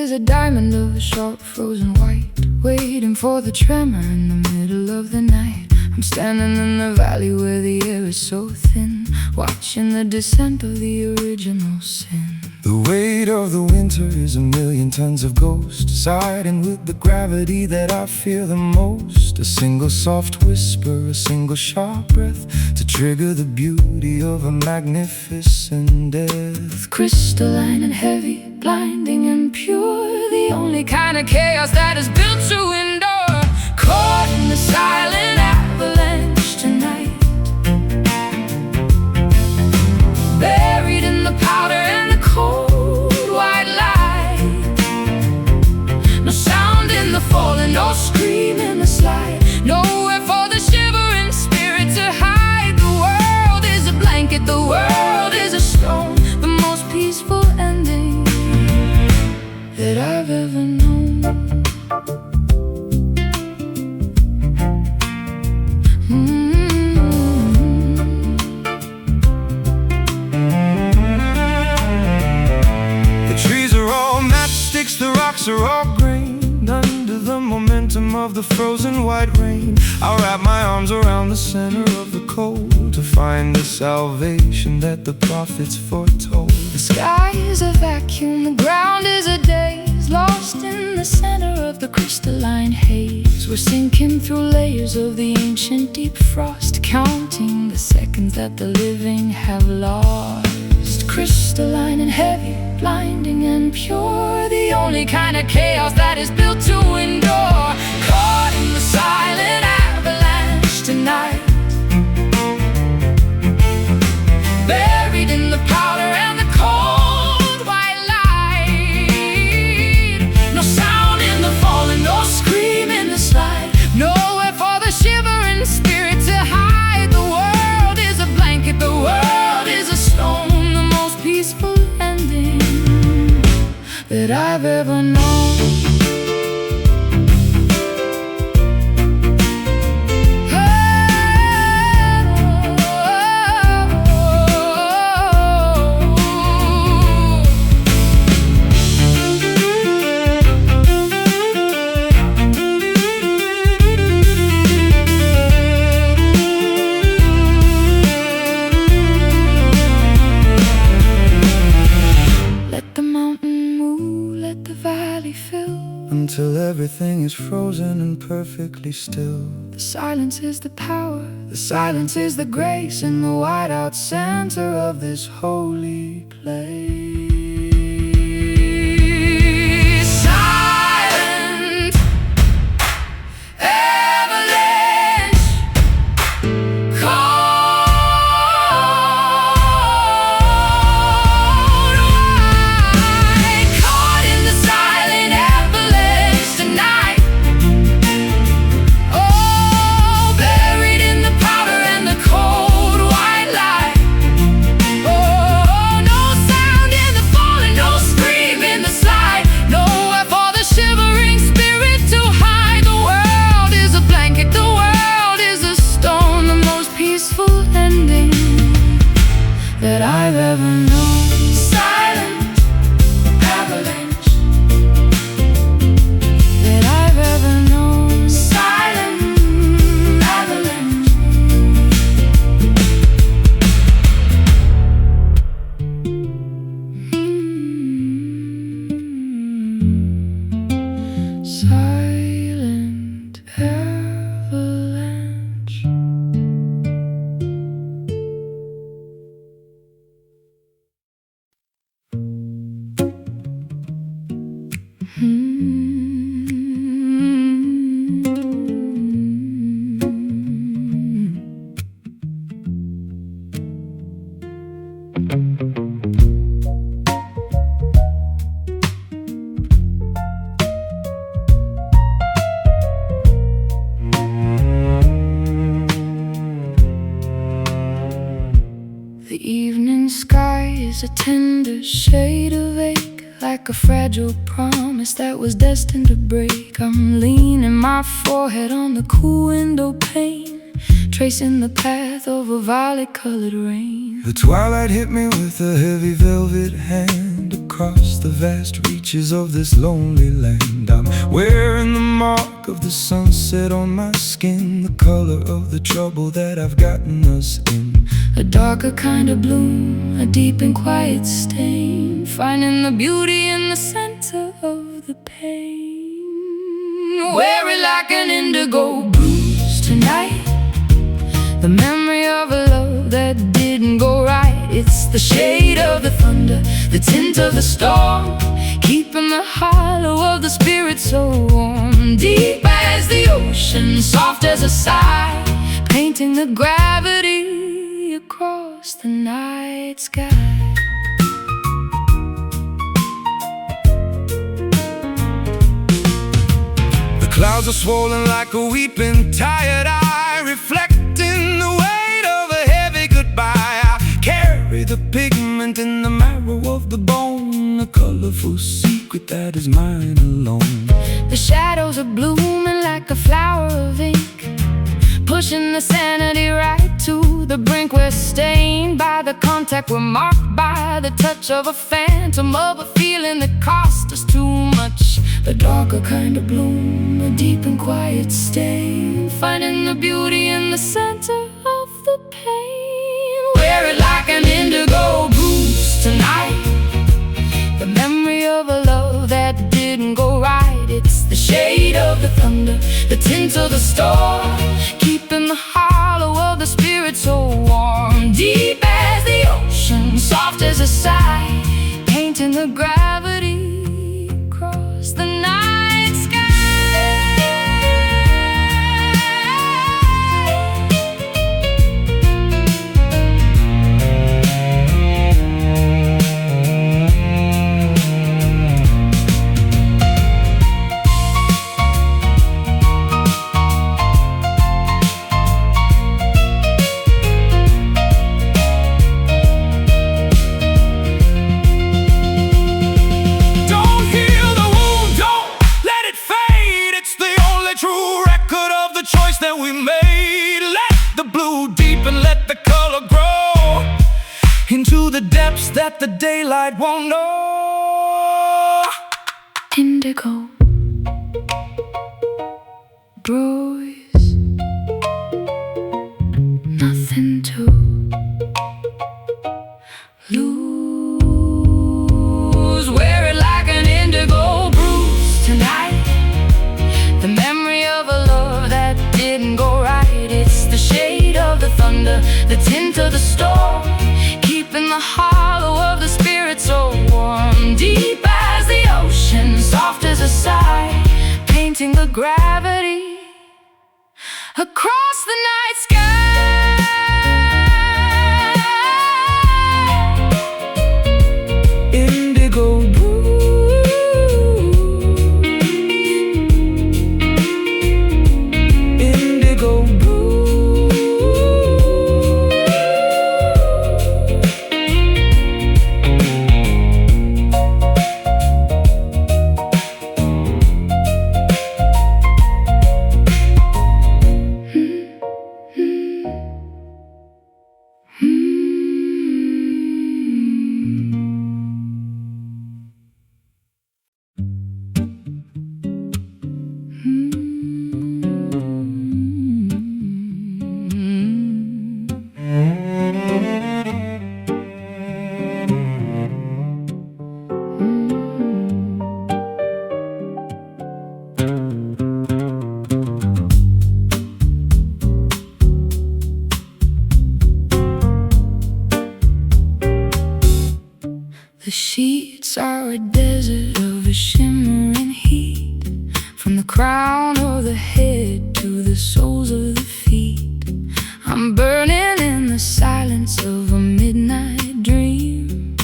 is a diamond of a sharp frozen white, waiting for the tremor in the middle of the night. I'm standing in the valley where the air is so thin, watching the descent of the original sin. The weight of the winter is a million tons of ghost, siding with the gravity that I fear the most. A single soft whisper, a single sharp breath, to trigger the beauty of a magnificent death. Crystalline and heavy, blinding and pure, the only kind of chaos that is built to endure. Caught in the silent avalanche tonight, buried in the powder and the cold white light. No sound in the falling, no scream in the slide, nowhere for the shivering spirit to hide. The world is a blanket, the world is a stone, the most peaceful ending that I've ever known. The rocks are all grained under the momentum of the frozen white rain. I'll wrap my arms around the center of the cold, to find the salvation that the prophets foretold. The sky is a vacuum, the ground is a daze, lost in the center of the crystalline haze. We're sinking through layers of the ancient deep frost, counting the seconds that the living have lost. Crystalline and heavy, blinding and pure, the only kind of chaos that is built to endure. Caught in the silent avalanche tonight, buried in the powder and the cold white light. No sound in the falling, no scream in the slide, nowhere for the shivering spirit to hide. The world is a blanket, the world is a stone, peaceful ending that I've ever known. Until everything is frozen and perfectly still. The silence is the power, the silence is the grace, in the white-out center of this holy place. Silent avalanche, cold white, caught in the silent avalanche tonight. Oh, buried in the powder and the cold white light. Oh, no sound in the falling, no scream in the slide, nowhere for the shivering spirit to hide. The world is a blanket, the world is a stone, the most peaceful ending that I've ever known. Silent avalanche that I've ever known. Silent avalanche. Silent avalanche. The evening sky is a tender shade of ache, like a fragile promise that was destined to break. I'm leaning my forehead on the cool window pane, tracing the path of a violet-colored rain. The twilight hit me with a heavy velvet hand, a across the vast reaches of this lonely land. I'm wearing the mark of the sunset on my skin, the color of the trouble that I've gotten us in. A darker kind of bloom, a deep and quiet stain, finding the beauty in the center of the pain. Wear it like an indigo bruise tonight, the memory of a love that didn't go right. It's the shade of the thunder, the tint of the storm, keeping the hollow of the spirit so warm. Deep as the ocean, soft as a sigh, painting the gravity across the night sky. The clouds are swollen like a weeping, tired eye, reflecting the weight of a heavy goodbye. I carry the pigment in the marrow of the bone, a colorful secret that is mine alone. The shadows are blooming like a flower of ink, pushing the sanity right to the brink. We're stained by the contact, we're marked by the touch of a phantom, of a feeling that cost us too much. A darker kind of bloom, a deep and quiet stain, finding the beauty in the center of the pain. Wear it like an indigo bruise tonight, the memory of a love that didn't go right. It's the shade of the thunder, the tint of the storm, keeping the hollow of the spirit so warm. Deep as the ocean, soft as a sigh, painting the gravity across the night sky. That we made, let the blue deepen, let the color grow into the depths that the daylight won't know. Indigo grows, nothing to lose. Wear it like an indigo bruise tonight, the memory of a love that didn't go right. It's the shade of the thunder, the tint of the storm, keeping the hollow of the spirit so warm. Deep as the ocean, soft as a sigh, painting the gravity across the night sky. Indigo The sheets are a desert of a shimmering heat, from the crown of the head to the soles of the feet. I'm burning in the silence of a midnight dream,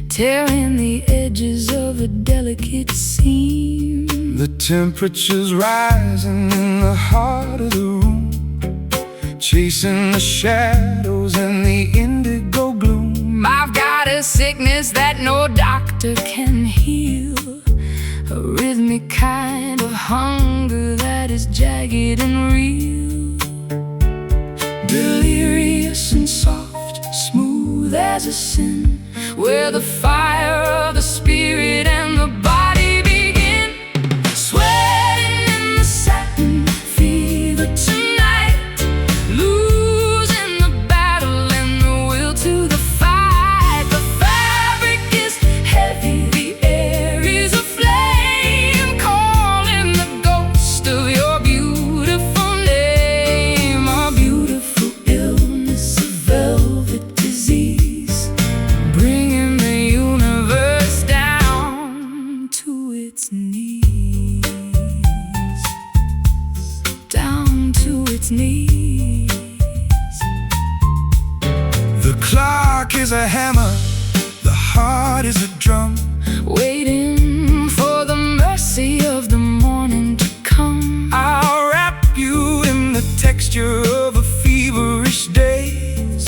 tearing the edges of a delicate seam. The temperature's rising in the heart of the room, chasing the shadows and the indigo gloom. I've got a sickness that no doctor can heal, a rhythmic kind of hunger that is jagged and real. Delirious and soft, smooth as a sin, where the fire of the spirit its knees. The clock is a hammer, the heart is a drum, waiting for the mercy of the morning to come. I'll wrap you in the texture of a feverish days,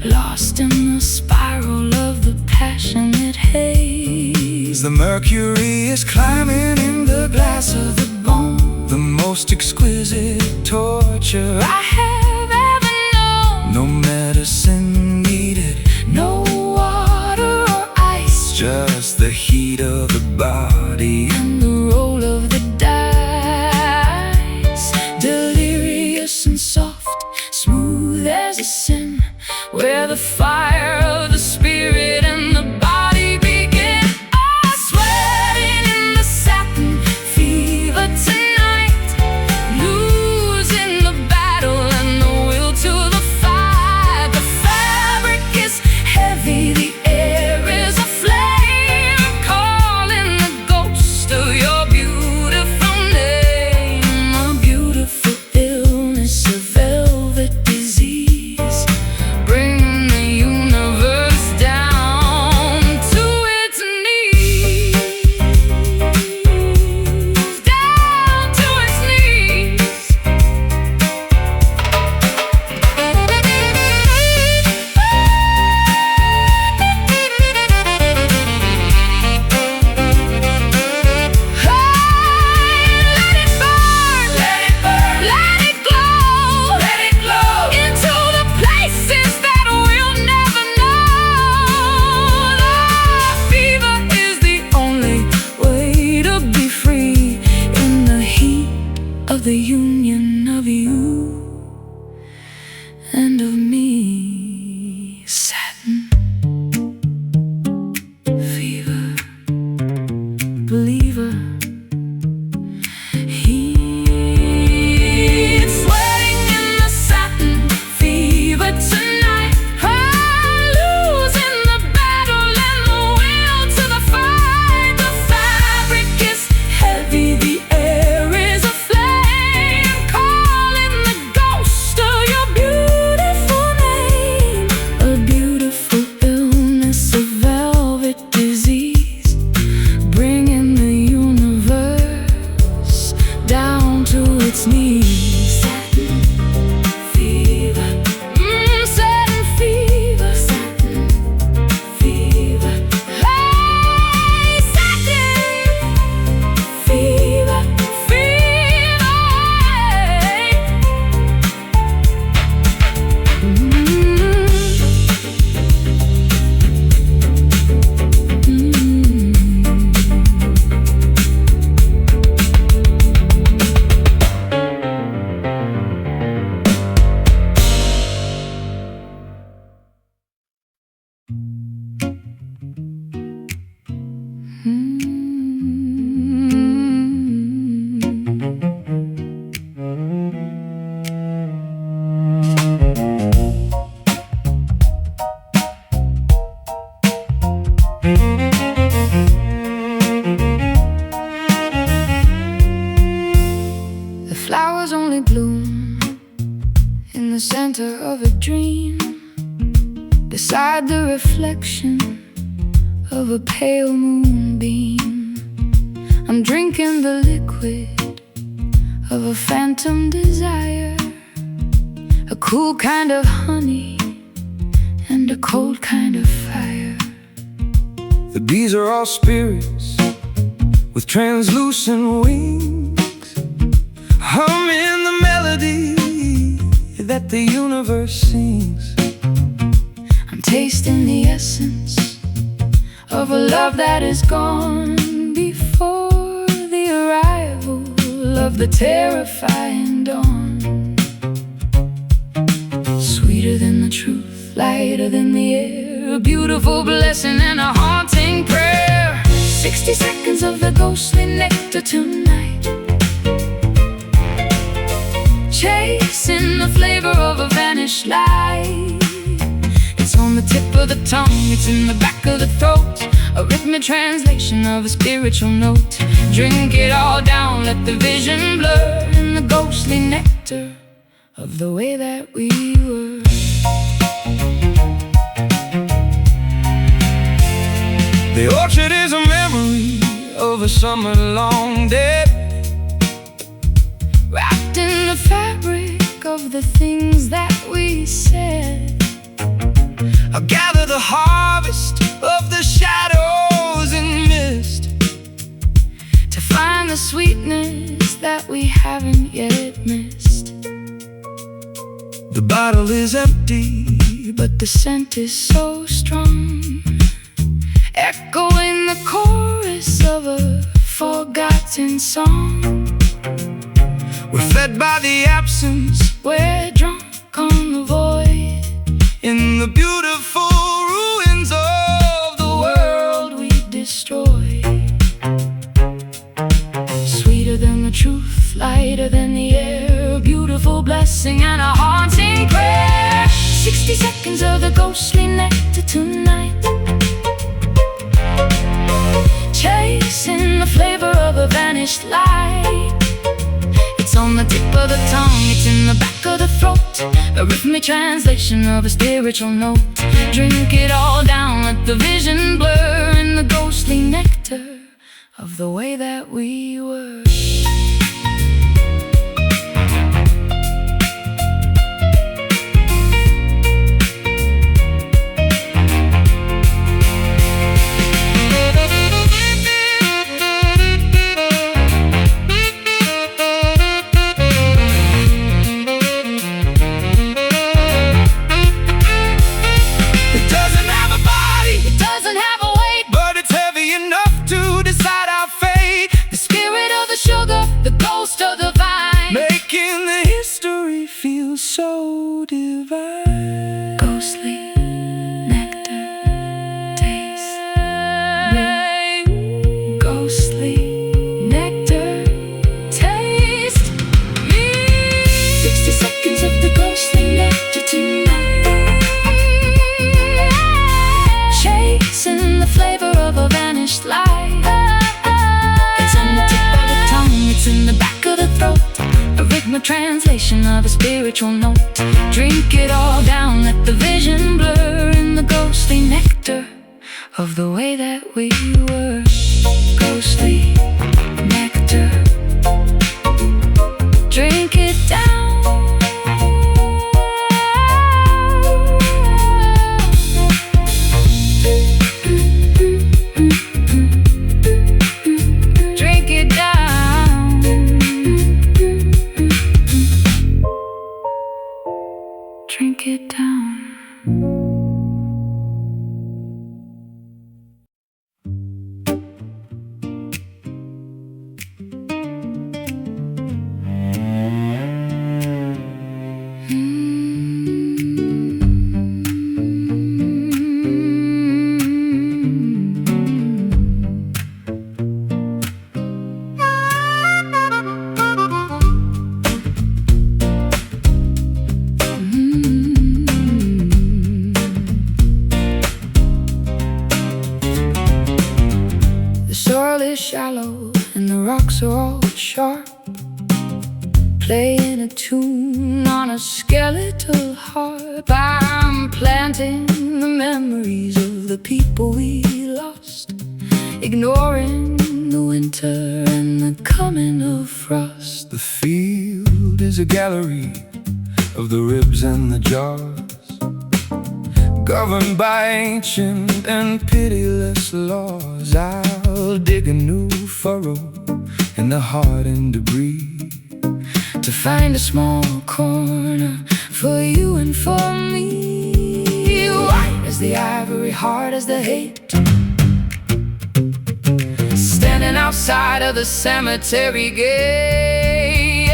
lost in the spiral of the passionate haze. The mercury is climbing in the glass of the bone, the most exquisite torture I have ever known. No medicine needed, no water or ice, just the heat of the body and the roll of the dice. Delirious and soft, smooth as a sin, where the fire of the spirit and the body begin. Oh, sweating in the satin fever tonight, losing the battle and the will to the fight. The fabric is heavy, the air is aflame, calling the ghost of your beautiful name. A beautiful illness, a velvet disease, bringing the universe down to its knees. Down to its knees. Let it burn, let it burn, let it glow, let it glow into the places that we'll never know. The fever is the only way to be free in the heat of the union of you and of me. Satin fever, believer. Heat sweating in the satin fever tonight. I'm losing the battle and the will to the fight. The fabric is heavy, the air is aflame, calling the ghost of your beautiful name. A beautiful illness, a velvet disease, bringing the universe down to its knees. Satin fever, satin fever, satin fever. Hey, satin fever, fever. The flowers only bloom in the center of a dream, beside the reflection of a pale moonbeam. I'm drinking the liquid of a phantom desire, a cool kind of honey and a cold kind of fire. The bees are all spirits with translucent wings, humming the melody that the universe sings. I'm tasting the essence of a love that is gone before the arrival of the terrifying dawn. Sweeter than the truth, lighter than the air, a beautiful blessing and a haunting prayer. 60 seconds of the ghostly nectar tonight, chasing the flavor of a vanished light. It's on the tip of the tongue, it's in the back of the throat, a rhythmic translation of a spiritual note. Drink it all down, let the vision blur in the ghostly nectar of the way that we were. The orchard is a memory of a summer-long day, wrapped in the fabric of the things that we said. I'll gather the harvest of the shadows and mist to find the sweetness that we haven't yet missed. The bottle is empty, but the scent is so strong, echoing the chorus of a forgotten song. we're fed by the absence We're drunk on the void, in the beautiful ruins of the world we destroy. Sweeter than the truth, lighter than the air, beautiful blessing and a haunting prayer. 60 seconds of the ghostly nectar tonight, chasing the flavor of a vanished light. It's on the tip of the tongue, it's in the back of the throat, a rhythmic translation of a spiritual note. Drink it all down, let the vision blur in the ghostly nectar of the way that we were. The ghost of the vine, making the history feel so divine. Ghostly nectar, taste me. Ghostly nectar, taste me. 60 seconds of the ghostly nectar tonight, chasing the flavor of a vanished light. It's in the back of the throat, a rhythmic translation of a spiritual note. Drink it all down, let the vision blur in the ghostly nectar of the way that we were. Ghostly nectar, drink it down. Drink it down. Drink it down. Shallow and the rocks are all sharp, playing a tune on a skeletal harp. I'm planting the memories of the people we lost, ignoring the winter and the coming of frost. The field is a gallery of the ribs and the jars, governed by ancient and pitiless laws. I'll dig a new furrow in the hardened debris to find a small corner for you and for me. White as the ivory, hard as the hate, standing outside of the cemetery gate,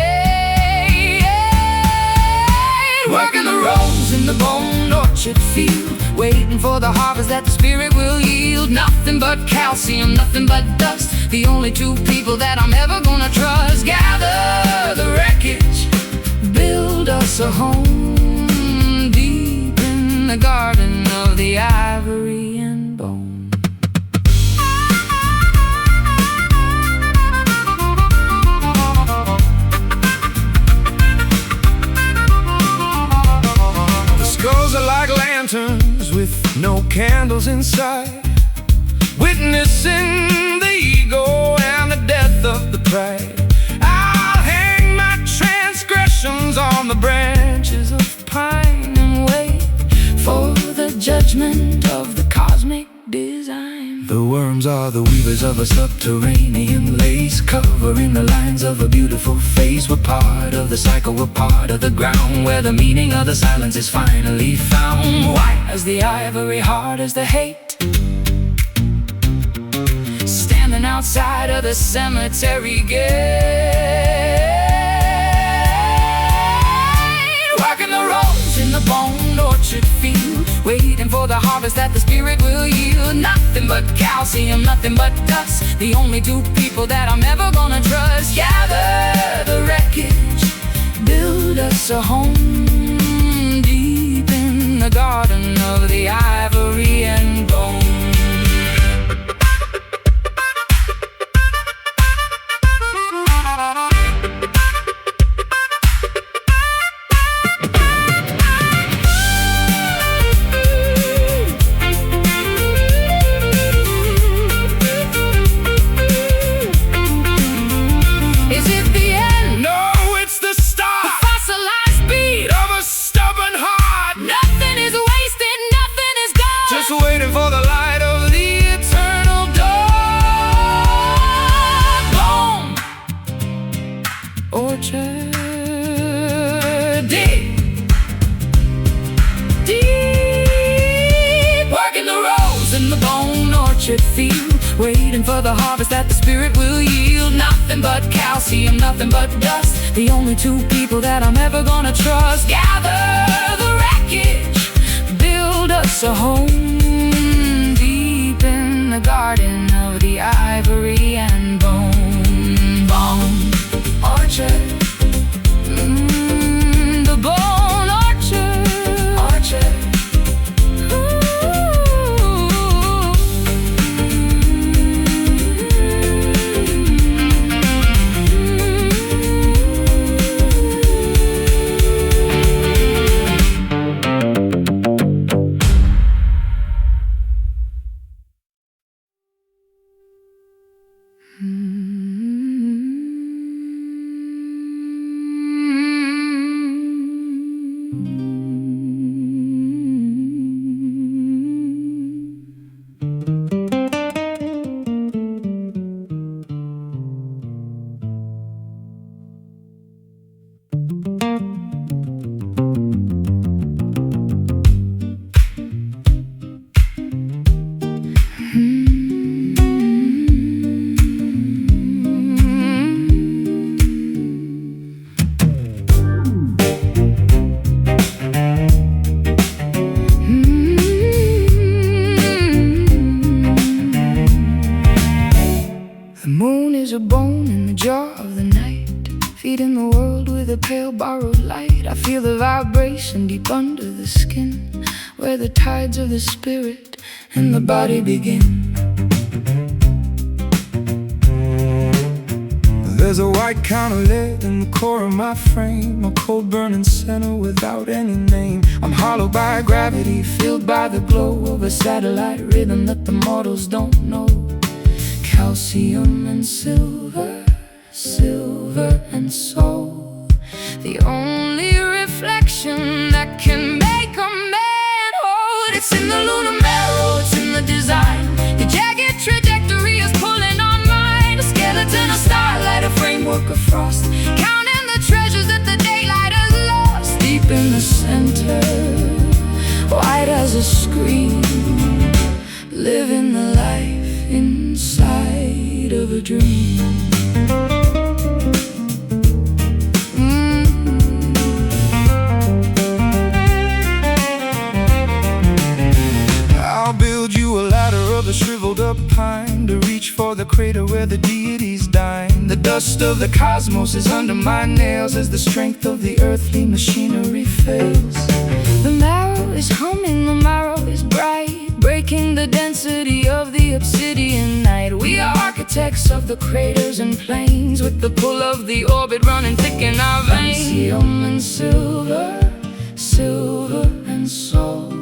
working the rows in the bone orchard field, waiting for the harvest that the spirit will yield. Nothing but calcium, nothing but dust, the only two people that I'm ever gonna trust. Gather the wreckage, build us a home deep in the garden of the ivory and bone. lanterns with no candles inside, witnessing the ego and the death of the pride. I'll hang my transgressions on the branches of pine and wait for the judgment of the cosmic design. The worms are the weavers of a subterranean lace, covering the lines of a beautiful face. We're part of the cycle, we're part of the ground, where the meaning of the silence is finally found. White as the ivory, hard as the hate, standing outside of the cemetery gate, walking the roads in the bone orchard field, waiting for the harvest that the spirit will yield. Nothing but calcium, nothing but dust, the only two people that I'm ever gonna trust. Gather the wreckage, build us a home deep in the garden of the ivory and bone. Waiting for the light of the eternal dawn. Bone orchard, deep, deep, working the rows in the bone orchard field, waiting for the harvest that the spirit will yield. Nothing but calcium, nothing but dust, the only two people that I'm ever gonna trust. Gather the wreckage, build us a home the garden of the ivory and bone. Bone orchard, the bone orchard, orchard. Feeding the world with a pale borrowed light. I feel the vibration deep under the skin, where the tides of the spirit and the body begin. There's a white kind of lead in the core of my frame, a cold burning center without any name. I'm hollowed by gravity, filled by the glow of a satellite rhythm that the mortals don't know. Calcium and silver, silver and soul, the only reflection that can make a man whole. It's in the lunar marrow, it's in the design. The jagged trajectory is pulling on mine. A skeleton, a starlight, a framework of frost, counting the treasures that the daylight has lost. Deep in the center, white as a screen, living the life inside of a dream. I'll build you a ladder of a shriveled up pine to reach for the crater where the deities dine. The dust of the cosmos is under my nails as the strength of the earthly machinery fails. The marrow is humming, the marrow is bright, breaking the density of the obsidian night. We are architects of the craters and plains, with the pull of the orbit running thick in our veins. Calcium and silver, silver and soul,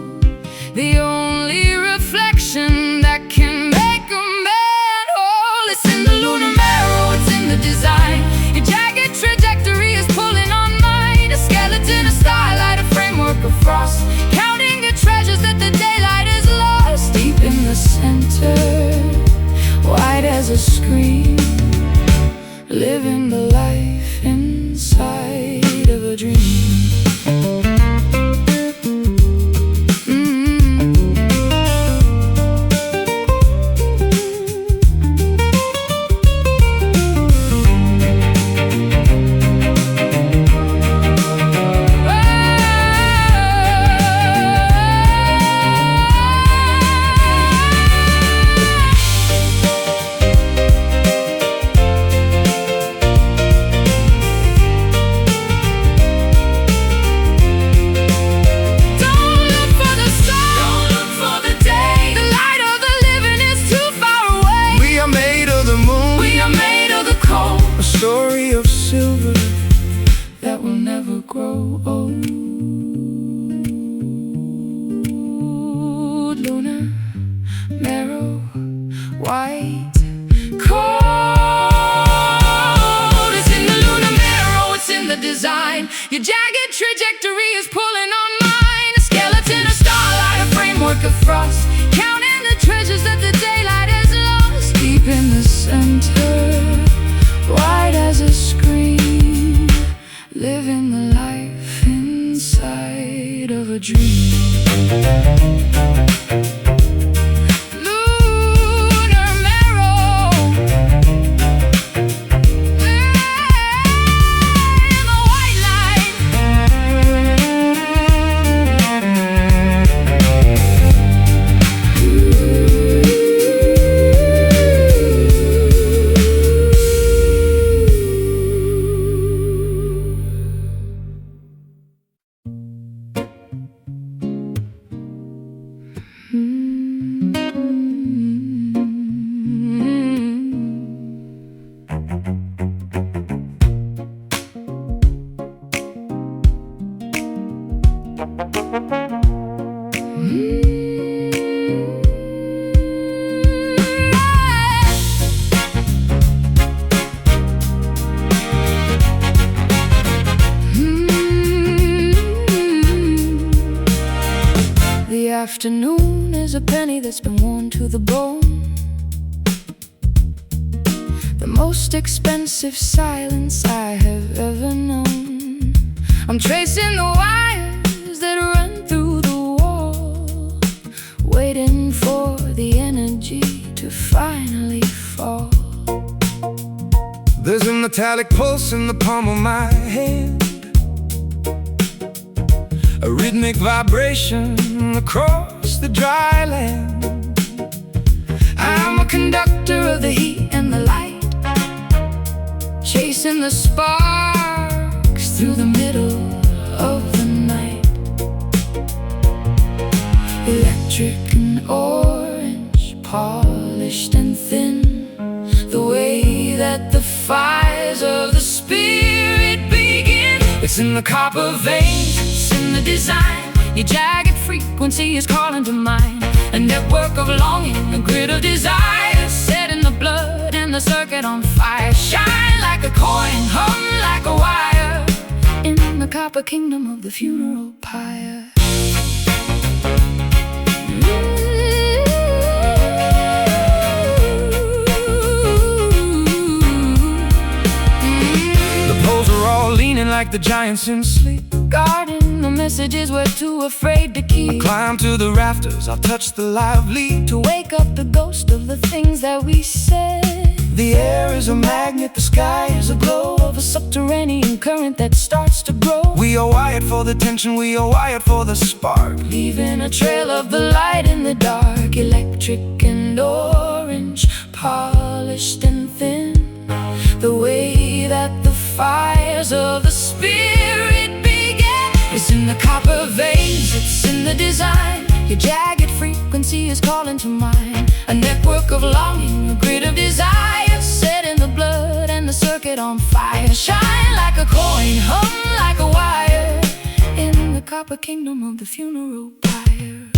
grow old. Lunar, marrow, white, cold. It's in the lunar marrow, it's in the design. Your jagged trajectory is pulling on mine. A skeleton, a starlight, a framework of frost, counting the treasures that the daylight has lost. Deep in the center, wide as a screen, living the life inside of a dream. Lunar marrow, the white line. The afternoon is a penny that's been worn to the bone. The most expensive silence I have ever known. I'm tracing the wires that run through the wall, waiting for the energy to finally fall. There's a metallic pulse in the palm of my hand, a rhythmic vibration across the dry land. I'm a conductor of the heat and the light, chasing the sparks through the middle of the night. Electric and orange, polished and thin, the way that the fires of the spirit begin. It's in the copper veins, It's in the design. Your jagged frequency is calling to mind. A network of longing, a grid of desire, set in the blood and the circuit on fire. Shine like a coin, hum like a wire, in the copper kingdom of the funeral pyre. the poles are all leaning like the giants in sleep. Guarding the messages we're too afraid to keep. Climb to the rafters, I'll touch the live lead. To wake up the ghost of the things that we said. The air is a magnet, the sky is a glow Of a subterranean current that starts to grow. We are wired for the tension, we are wired for the spark. Leaving a trail of the light in the dark. Electric and orange, polished and thin, the way that the fires of the spirit began. It's in the copper veins, it's in the design. Your jagged frequency is calling to mind. A network of longing, a grid of desire, set in the blood and the circuit on fire. Shine like a coin, hum like a wire, in the copper kingdom of the funeral pyre.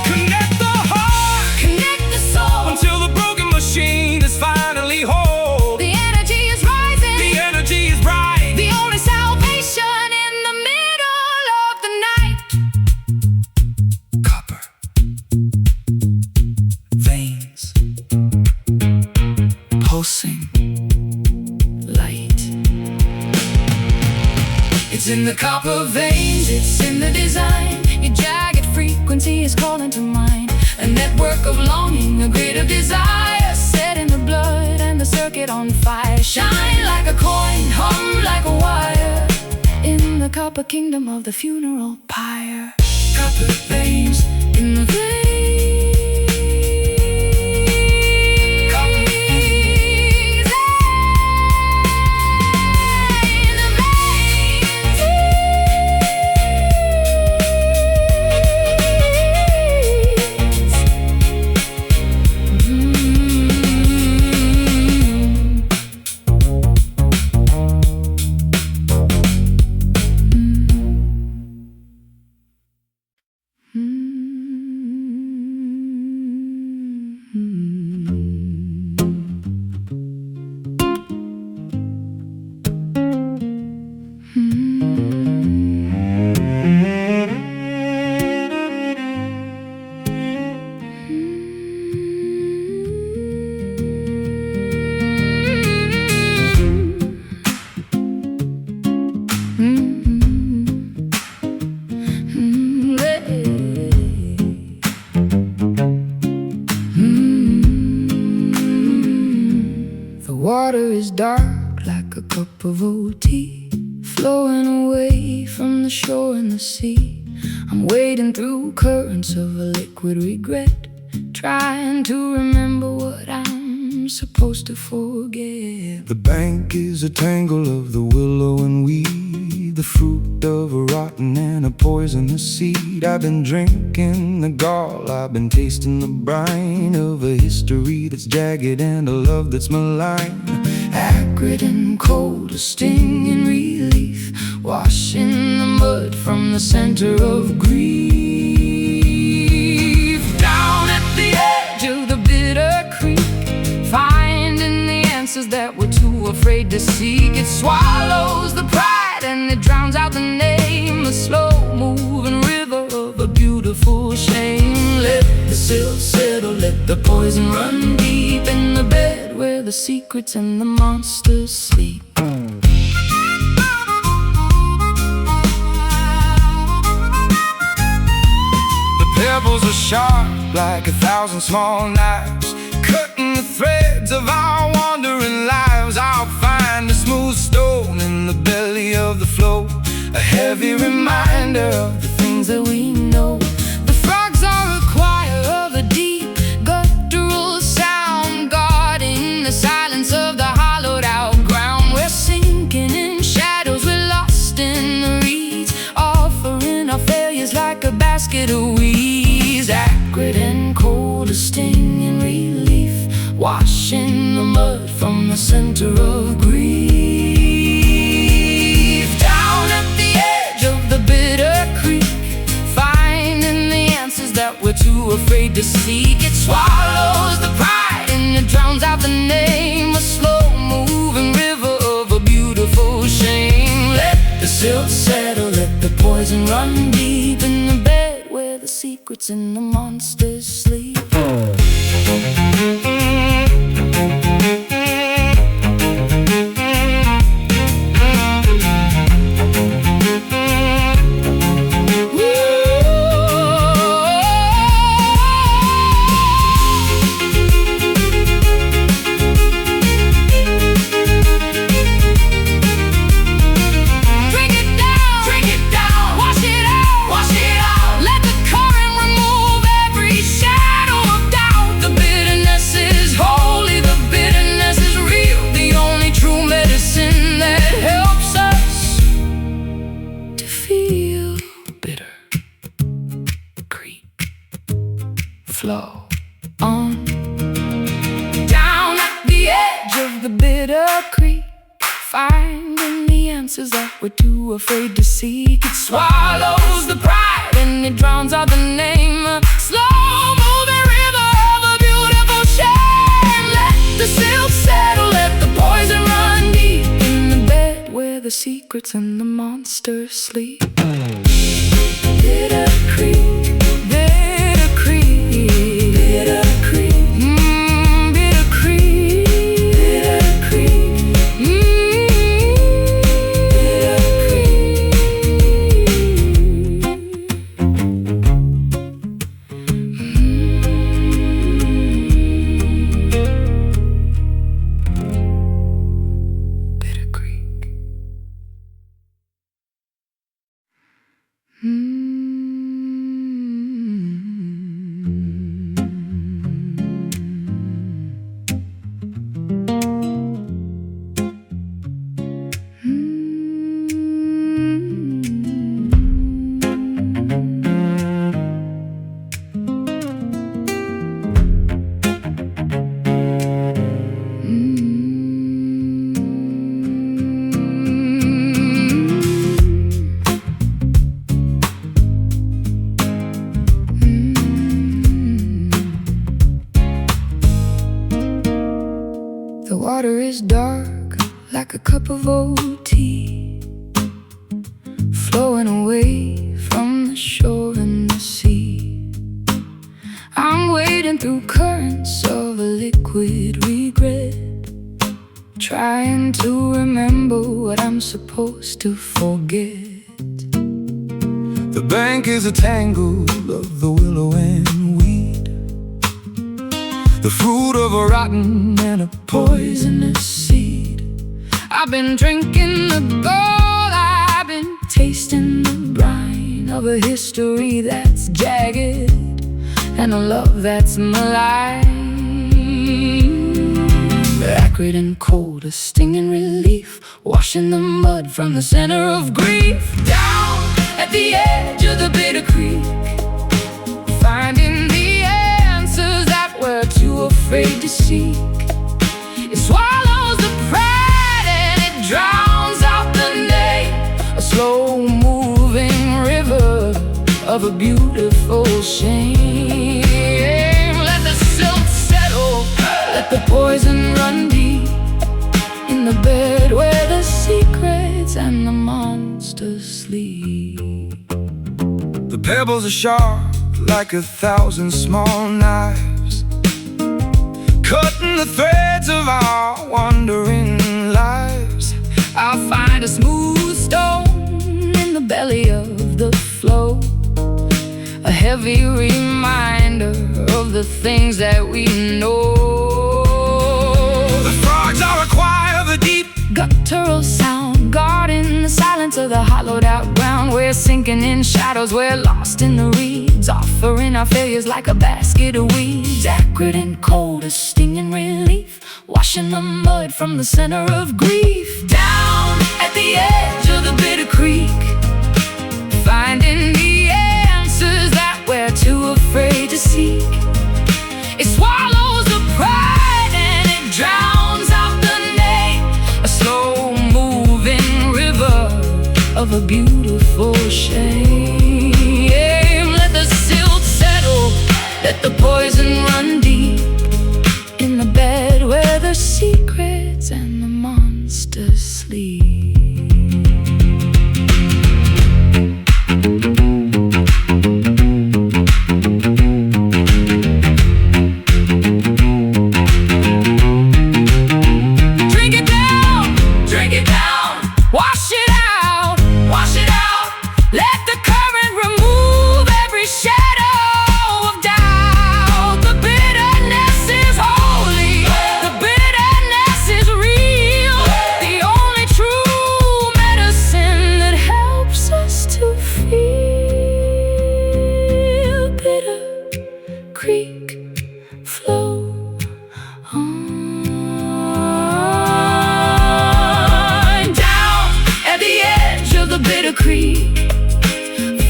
Connect the heart Connect the soul until the broken machine is finally whole. The energy is rising. The energy is bright. The only salvation in the middle of the night. Copper veins, pulsing Light. It's in the copper veins, it's in the design. Your jagged frequency is calling to mind. A network of longing, a grid of desire, set in the blood and the circuit on fire. Shine like a coin, hum like a wire, in the copper kingdom of the funeral pyre. copper veins. In the veins. water is dark like a cup of old tea, flowing away from the shore and the sea. I'm wading through currents of a liquid regret, trying to remember what I'm supposed to forget. The bank is a tangle of the willow and weed, the fruit of a rotten and a poisonous seed. I've been drinking the gall, I've been tasting the brine of a history that's jagged and a love that's malign. Acrid and cold, a sting in relief, washing the mud from the center of grief. Down at the edge of the bitter creek, finding the answers that we're too afraid to seek. It swallows the pride and it drowns out the name, a slow-moving river of a beautiful shame. Let the silt settle, let the poison run deep in the bed where the secrets and the monsters sleep. The pebbles are sharp like 1,000 small knives, cutting the threads of our wandering lives. I'll find a smooth stone in the belly of the flow, a heavy reminder of the things that we know. The frogs are a choir of a deep, guttural sound, guarding the silence of the hollowed out ground. We're sinking in shadows, we're lost in the reeds, offering our failures like a basket of weeds. Acrid and cold, a sting in relief, washing the mud from the center of grief. Down at the edge of the bitter creek, finding the answers that we're too afraid to seek. It swallows the pride and it drowns out the name, a slow-moving river of a beautiful shame. Let the silt settle, let the poison run deep in the bed where the secrets and the monsters sleep. Flow on. Down at the edge of the bitter creek, finding the answers that we're too afraid to seek. It swallows the pride and it drowns out the name, a slow-moving river of a beautiful shame. Let the silt settle, let the poison run deep in the bed where the secrets and the monsters sleep. Bitter creek, bitter creek, bitter creek, bitter creek, bitter creek, bitter creek. Bitter creek. The water is dark like a cup of old tea, flowing away from the shore and the sea. I'm wading through currents of a liquid regret, trying to remember what I'm supposed to forget. The bank is a tangle of the willow and weed, the fruit of a rotten and a poisonous seed. I've been drinking the gold, I've been tasting the brine of a history that's jagged and a love that's malign. Acrid and cold, a stinging relief, washing the mud from the center of grief. Down at the edge of the bitter creek, finding the answers that we're too afraid to seek. It swallows the pride and it drowns out the name, a slow-moving river of a beautiful shame. Let the silt settle, let the poison run deep, in the bed where the secrets and the monsters sleep. The pebbles are sharp like 1,000 small knives, cutting the threads of our wandering lives. I'll find a smooth stone in the belly of the flow, a heavy reminder of the things that we know. The frogs are a choir of a deep guttural sound, guarding the silence of the hollowed out ground. We're sinking in shadows, we're lost in the reeds, offering our failures like a basket of weeds. Acrid and cold, a stinging relief, washing the mud from the center of grief. Down at the edge of the bitter creek, finding the answers that we're too afraid to seek. It swallows the pride and it drowns out the name, a slow-moving river of a beautiful shame. Let the silt settle, let the poison run deep, in the bed where the secrets and the monsters sleep. Creek,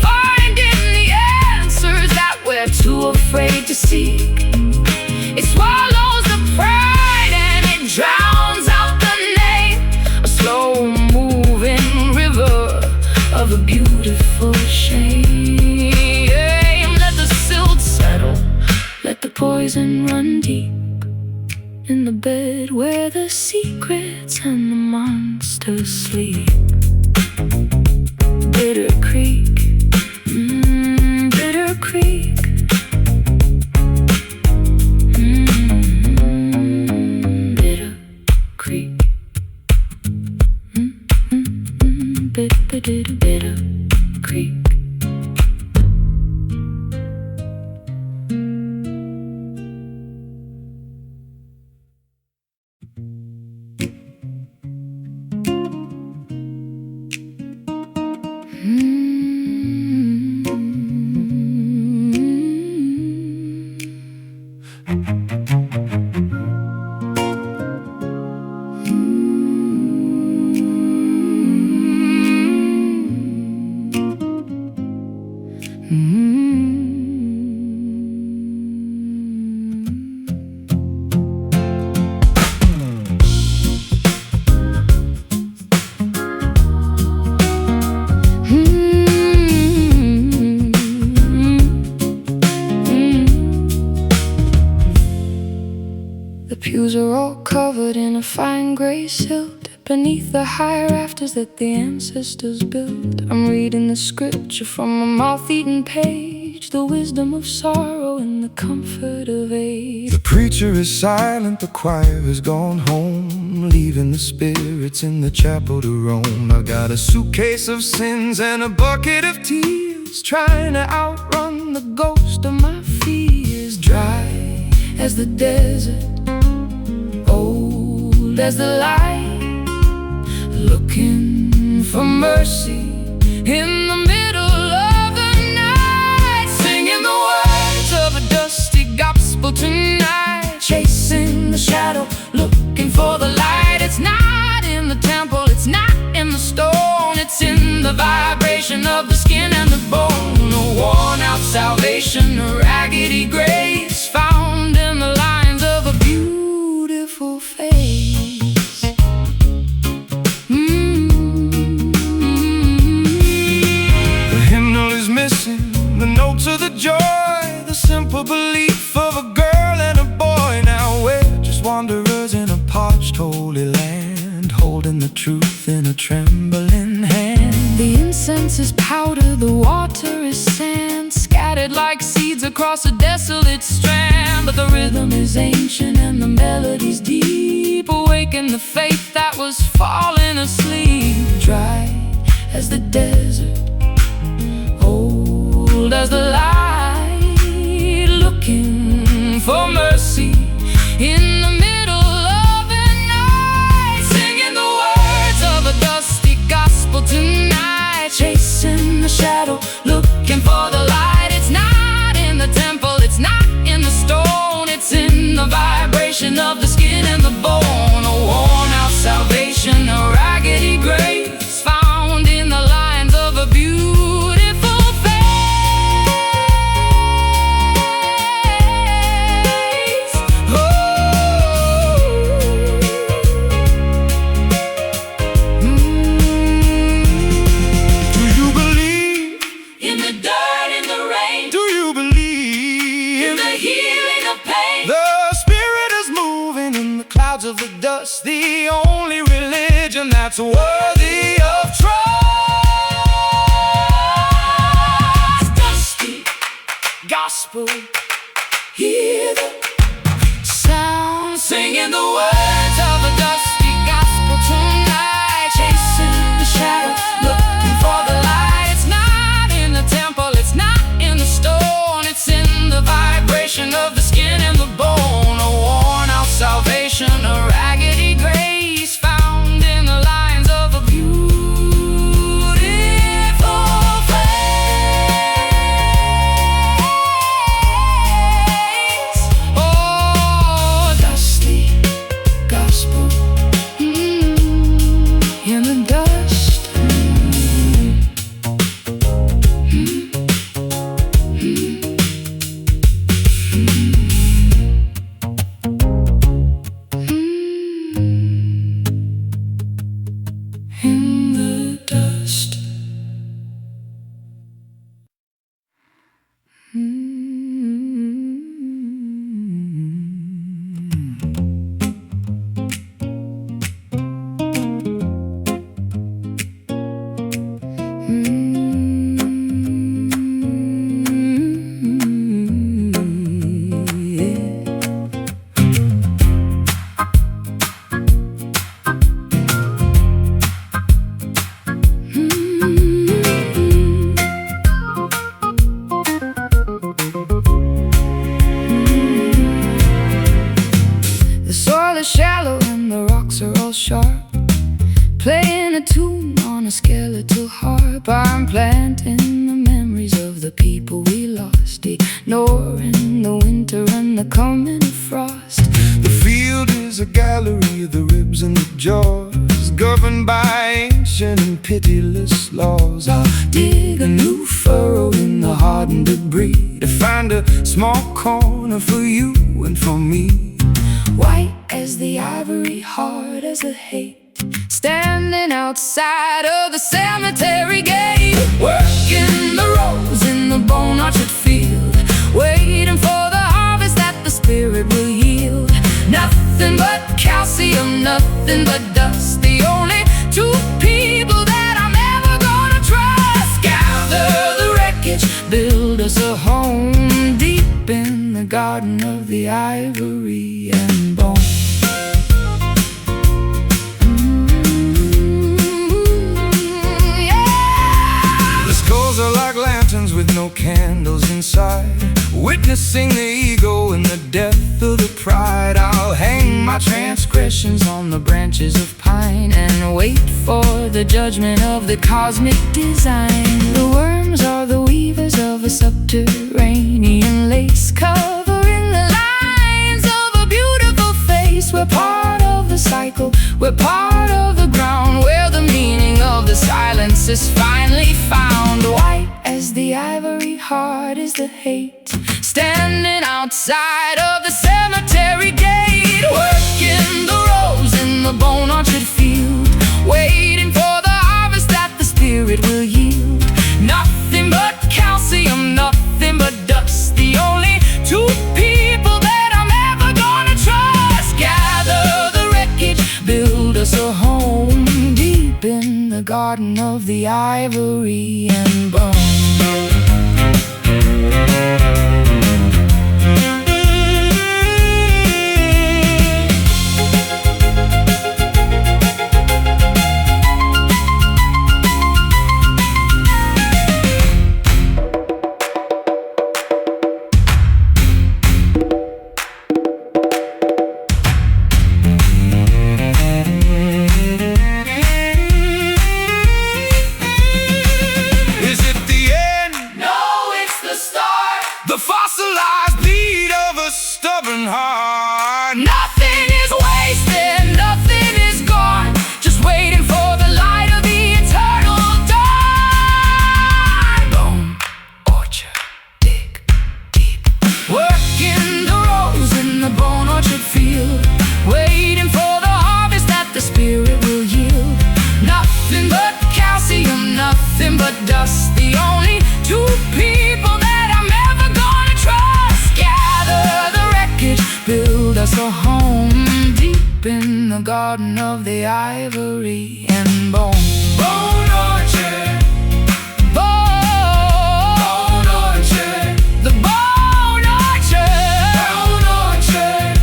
finding the answers that we're too afraid to seek. It swallows the pride and it drowns out the name, a slow-moving river of a beautiful shame. Let the silt settle, let the poison run deep, in the bed where the secrets and the monsters sleep. Bitter Creek, Bitter Creek, Bitter Creek, Bitter Creek. Pews are all covered in a fine gray silt, beneath the high rafters that the ancestors built. I'm reading the scripture from a moth-eaten page, the wisdom of sorrow and the comfort of age. The preacher is silent, the choir has gone home, leaving the spirits in the chapel to roam. I got a suitcase of sins and a bucket of tears, trying to outrun the ghost of my fears. Dry as the desert, old as the light, looking for mercy in the middle of the night, singing the words of a dusty gospel tonight, chasing the shadow, looking for the light. It's not in the temple, it's not in the stone, it's in the vibration of the skin and the bone. A worn out salvation, a raggedy grace, found in the lines of a beautiful face. The hymnal is missing the notes of the joy, the simple belief of a girl and a boy. Now we're just wanderers in a parched holy land, holding the truth in a trembling hand. The incense is powder, the water is sand, scattered like seeds across a desolate strand. But the rhythm is ancient and the melodies deep, awaken the faith that was falling asleep. Dry as the desert, old as the light, looking for mercy in the middle of the night, singing the words of a dusty gospel tonight, chasing the shadow, looking for the light. It's not in the temple, it's not in the stone, it's in the vibration of the skin and the bone. A worn out salvation, a raggedy grace, found in the lines of a beautiful face. Do you believe In the dirt, in the rain, Do you believe in the healing of pain? the Spirit is moving in the clouds of the dust, the only religion that's worthy of trust. Dusty Gospel, hear the sound, singing the words of a dusty gospel tonight, chasing the shadow, looking for the light. It's not in the temple, it's not in the stone, it's in the vibration of the skin and the bone. A worn out salvation, a raggedy grace, found in the lines of a beautiful face. Oh, dusty gospel, in the dust. In the dust. The soil is shallow and the rocks are all sharp, playing a tune on a skeletal harp. I'm planting the memories of the people we lost, ignoring the winter and the coming frost. the field is a gallery of the ribs and the jaws, governed by ancient and pitiless laws. I'll dig a new furrow in the hardened debris To find a small corner for you and for me. white as the ivory, hard as the hate, standing outside of the cemetery gate, working the rows in the bone orchard field, waiting for the harvest that the spirit will yield. Nothing but calcium, nothing but dust, the only two people that I'm ever gonna trust. Gather the wreckage, build us a home deep in the garden of the ivory and bone. The skulls are like lanterns with no candles inside, witnessing the ego and the death of my transgressions on the branches of pine, and wait for the judgment of the cosmic design. The worms are the weavers of a subterranean lace, covering the lines of a beautiful face. We're part of the cycle, we're part of the ground, where the meaning of the silence is finally found. White as the ivory, hard is the hate, standing outside of the cemetery gate, working the rose in the bone orchard field, waiting for the harvest that the spirit will yield. Nothing but calcium, nothing but dust, the only two people that I'm ever gonna trust. Gather the wreckage, build us a home deep in the garden of the ivory and bone. The fossilized beat of a stubborn heart. Nothing is wasted, nothing is gone, just waiting for the light of the eternal dawn. Bone orchard, dig deep, working the rose in the bone orchard field, waiting for the harvest that the spirit will yield. Nothing but calcium, nothing but dust, the only two people that I'm ever gonna trust. Gather the wreckage, build us a home deep in the garden of the ivory and bone. bone orchard, Bone orchard, the bone orchard, bone orchard.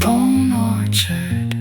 Bone orchard.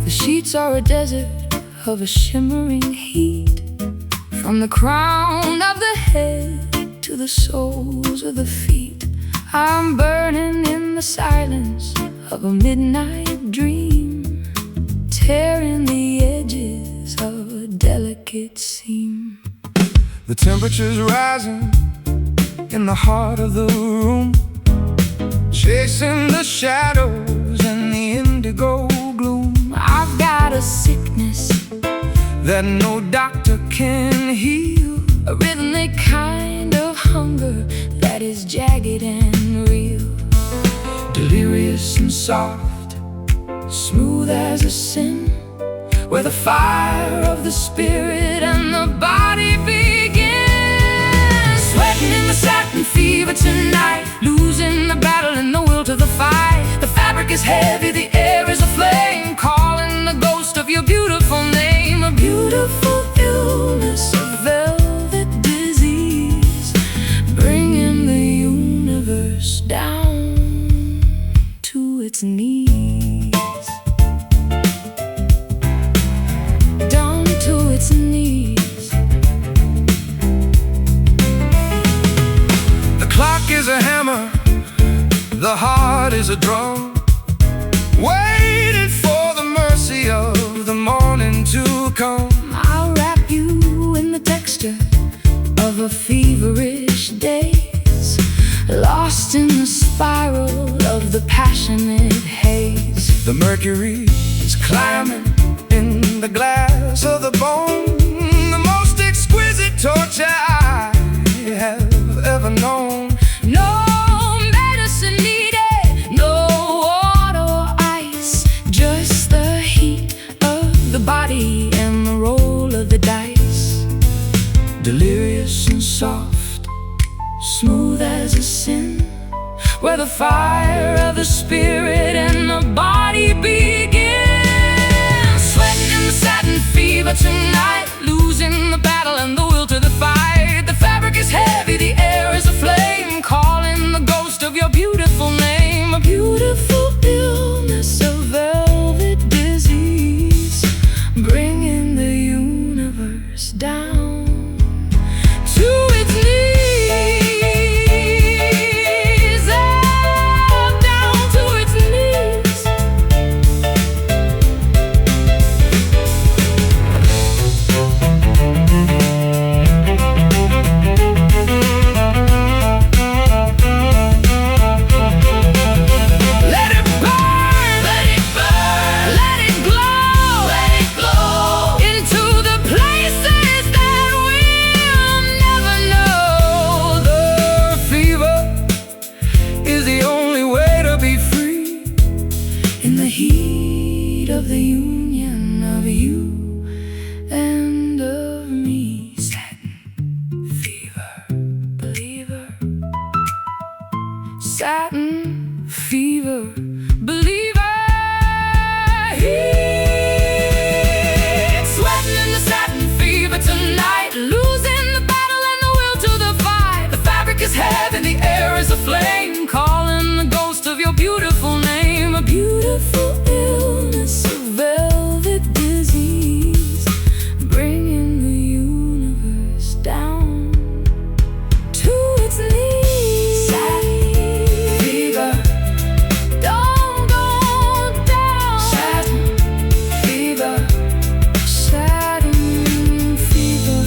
The sheets are a desert of a shimmering heat, from the crown of the head to the soles of the feet. I'm burning in the silence of a midnight dream, tearing the edges of a delicate seam. The temperature's rising in the heart of the room, chasing the shadows and the indigo gloom. I've got a sickness that no doctor can heal, a rhythmic kind of hunger that is jagged and real, delirious and soft, smooth as a sin, where the fire of the spirit and the body begins. Sweating in the satin fever tonight, losing the battle and the will to the fight. The fabric is heavy, the air is aflame, calling the ghost of your beautiful name. A beautiful illness, a velvet disease, bringing the universe down to its knees. Down to its knees. The clock is a hammer, the heart is a drum, waiting for the mercy of the morning to come. I'll wrap you in the texture of a feverish daze, lost in the spiral of the passionate haze. The mercury is climbing in the glass of the bone, the most exquisite torture smooth as a sin, where the fire of the spirit and the body begins. Sweating in the satin fever tonight, losing the battle and the will to the fight. The fabric is heavy, the air is aflame, calling the ghost of your beautiful name. A beautiful illness, a velvet disease, bringing the universe down to its knees. Of the union of you and of me. Satin fever, believer. Satin fever, believer. Heat sweating in the satin fever tonight, losing the battle and the will to the fight. The fabric is heavy, the air is aflame, calling the ghost of your beautiful name. A beautiful illness, a velvet disease, bringing the universe down to its knees. Satin fever, don't go down. Satin fever, satin fever.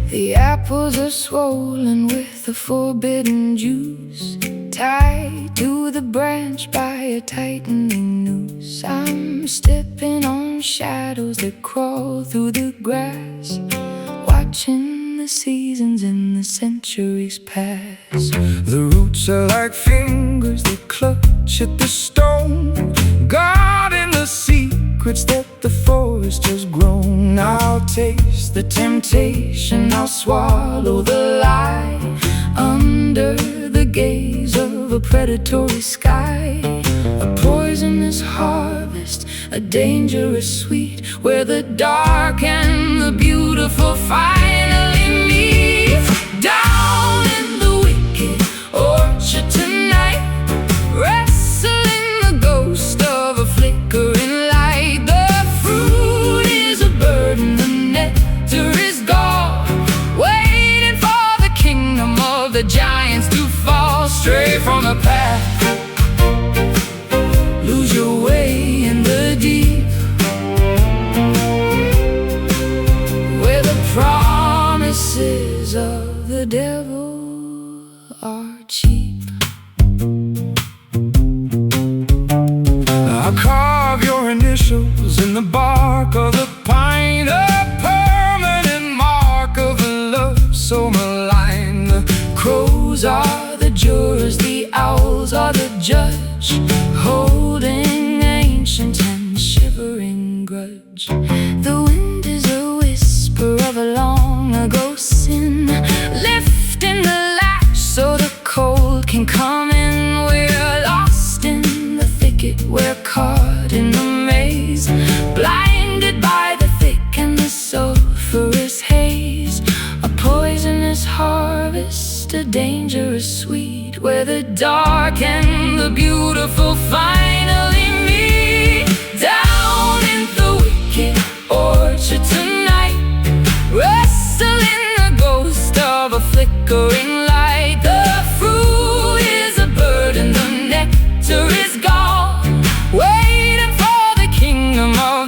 The apples are swollen with the forbidden juice, tied to the branch by a tightening noose. I'm stepping on shadows that crawl through the grass, watching the seasons and the centuries pass. The roots are like fingers that clutch at the stone, guarding the secrets that the forest has grown. I'll taste the temptation, I'll swallow the lie, under the gaze of a predatory sky. A poisonous harvest, a dangerous sweet, where the dark and the beautiful finally meet. Down in the wicked orchard tonight, wrestling the ghost of a flickering light. The fruit is a burden, the nectar is gall, waiting for the kingdom of the giants to fall. Stray from the path, lose your way in the deep, where the promises of the devil are cheap. I'll carve your initials in the bark of the pine, a permanent mark of a love so malign. The crows are the jurors, the owls are the judge, holding ancient and shivering grudge. The wind is a whisper of a long ago sin, lifting the latch so the cold can come in. We're lost in the thicket, we're caught in the maze, blinded by the thick and the sulphurous haze. A poisonous harvest, a dangerous sweet, where the dark and the beautiful finally meet.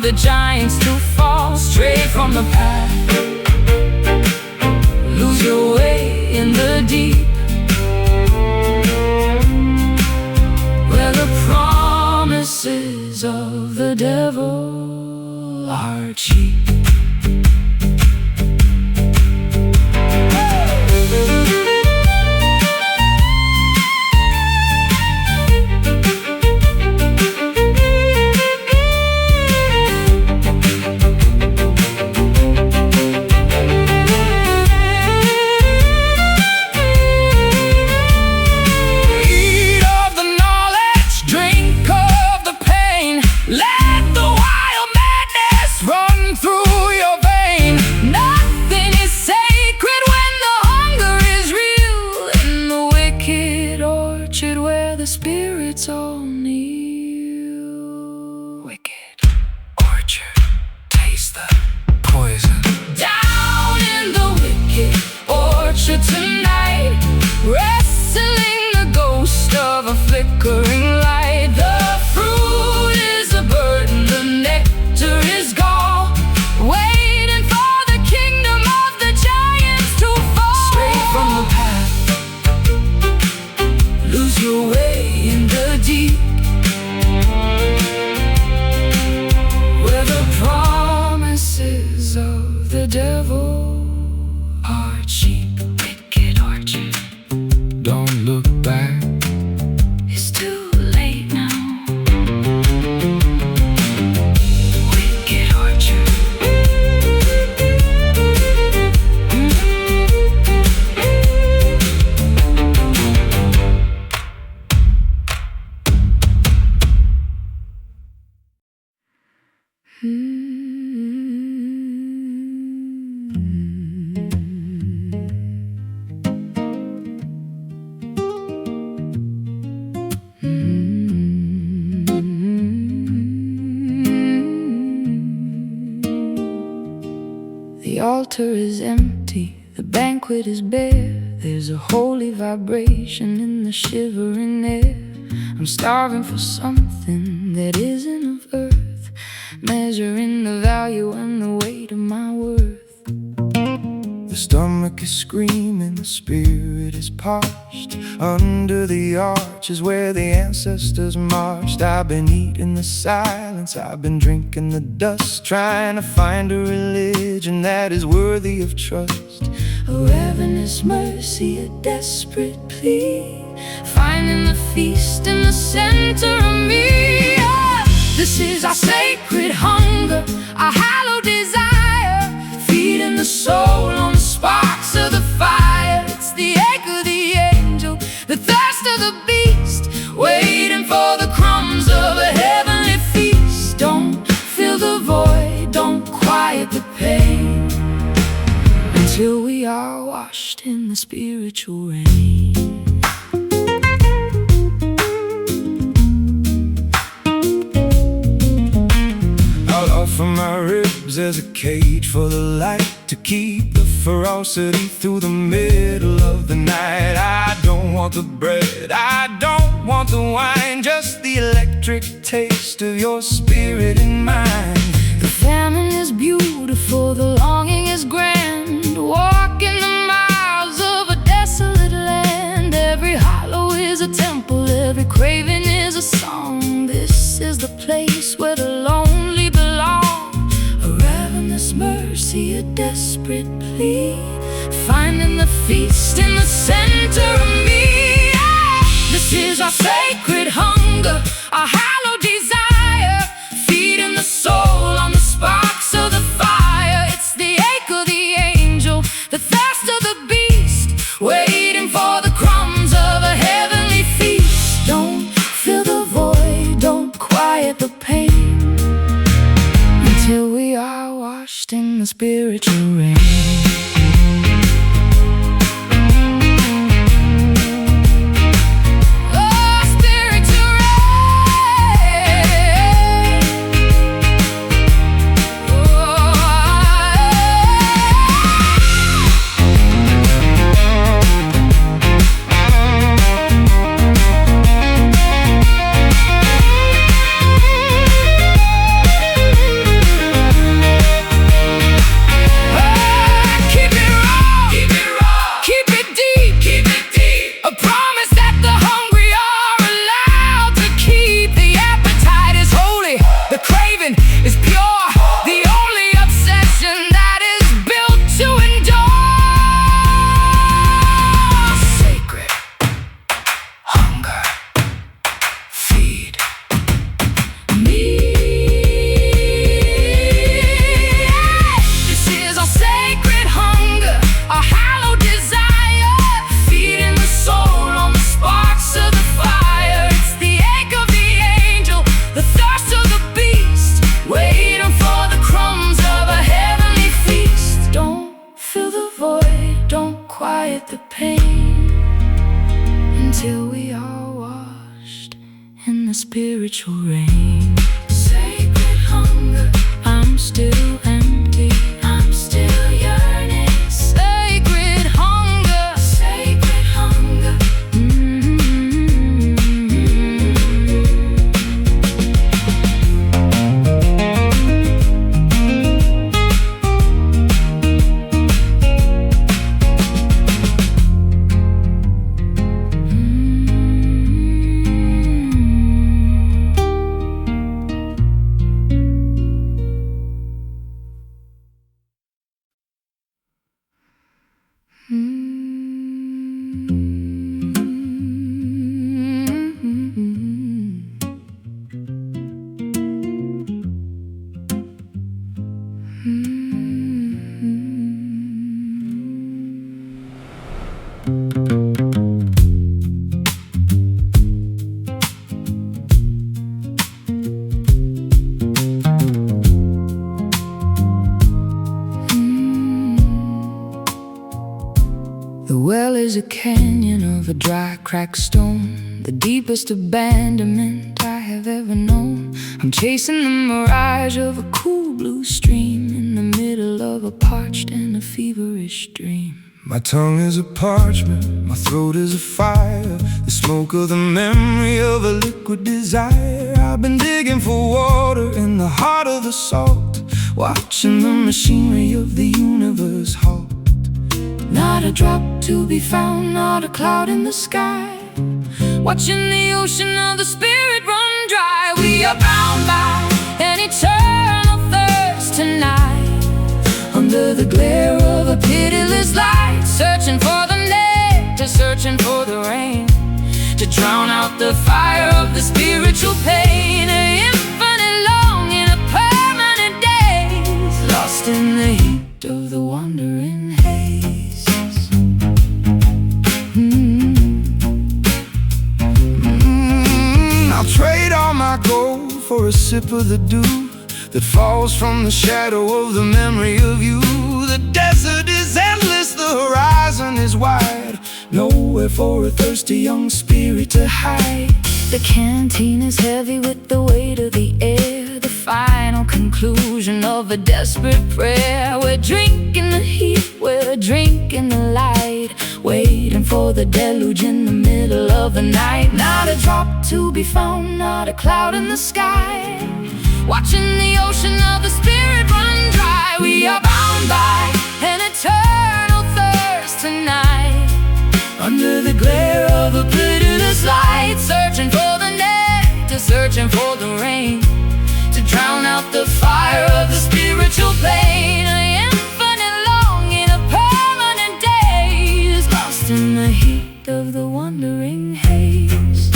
the giants to fall. Stray from the path, lose your way in the deep, where the promises of the devil are cheap. Spirits all kneel. Wicked orchard, taste the poison. Down in the wicked orchard tonight, wrestling the ghost of a flickering light. The fruit is a burden, the nectar is gall, waiting for the kingdom of the giants to fall. Stray from the path, lose your way in the deep, where the promises of the devil are cheap. Wicked orchard, Don't look back. it's too late now. Wicked orchard. The altar is empty, the banquet is bare. There's a holy vibration in the shivering air. I'm starving for something that isn't of earth, measuring the value and the weight of my worth. The stomach is screaming, the spirit is parched. Under the arch is where the ancestors marched. I've been eating the silence, I've been drinking the dust, trying to find a religion that is worthy of trust. A ravenous mercy, a desperate plea, finding the feast in the center of me. This is our sacred hunger, our hallowed desire, feeding the soul on the sparks of the fire. It's the ache of the angel, the thirst of the beast, waiting for the crumbs of a heavenly feast. Don't fill the void, don't quiet the pain, until we are washed in the spiritual rain. I'll offer my ribs as a cage for the light, to keep the ferocity through the middle of the night. I don't want the bread, I don't want the wine, just the electric taste of your spirit and mine. The famine is beautiful, the longing is grand, walking the miles of a desolate land. Every hollow is a temple, every craving is a song. This is the place where the lonely belong. A ravenous mercy, a desperate plea, finding the feast in the center of me. This is our sacred hunger, our hallowed desire, feeding the soul on the sparks of the fire. It's the ache of the angel, the thirst of the beast, waiting for the crumbs of a heavenly feast. Don't fill the void, don't quiet the pain, until we are washed in the spiritual rain. spiritual rain. Sacred hunger, I'm still empty, I'm still yearning. Sacred hunger, sacred hunger. The well is a canyon of a dry, cracked stone, the deepest abandonment I have ever known. I'm chasing the mirage of a cool blue stream in the middle of a parched and a feverish dream. My tongue is a parchment, my throat is a fire, the smoke of the memory of a liquid desire. I've been digging for water in the heart of the salt, watching the machinery of the universe halt. Not a drop to be found, not a cloud in the sky, watching the ocean of the spirit run dry. We are bound by an eternal thirst tonight, under the glare of a pitiless light, searching for the nectar, searching for the rain, to drown out the fire of the spiritual pain. An infinite longing, a permanent daze, lost in the heat of the wandering haze. I'll trade all my gold for a sip of the dew that falls from the shadow of the memory of you. The desert is endless, the horizon is wide, nowhere for a thirsty young spirit to hide. The canteen is heavy with the weight of the air, the final conclusion of a desperate prayer. We're drinking the heat, we're drinking the light, waiting for the deluge in the middle of the night. Not a drop to be found, not a cloud in the sky, watching the ocean of the spirit run dry. We are bound by an eternal thirst tonight, under the glare of a pitiless light, searching for the nectar, searching for the rain, to drown out the fire of the spiritual pain. An infinite longing, a permanent daze, lost in the heat of the wandering haze.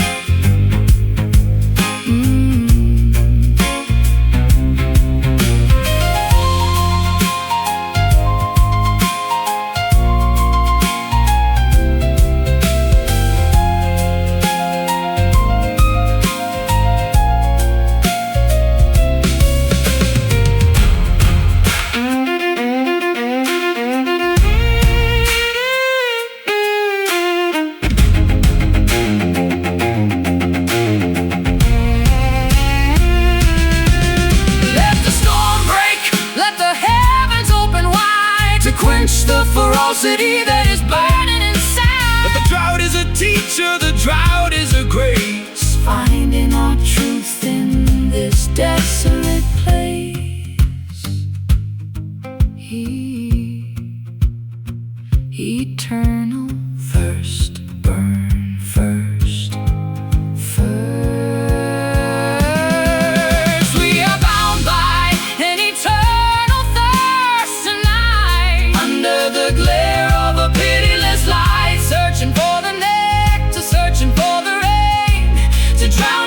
The ferocity that is burning inside. If the drought is a teacher, the drought is a grace, finding our truth in this desolate place. Eternal thirst, burn first. We are bound by an eternal thirst tonight, under the glare of a pitiless light, searching for the nectar, searching for the rain, to drown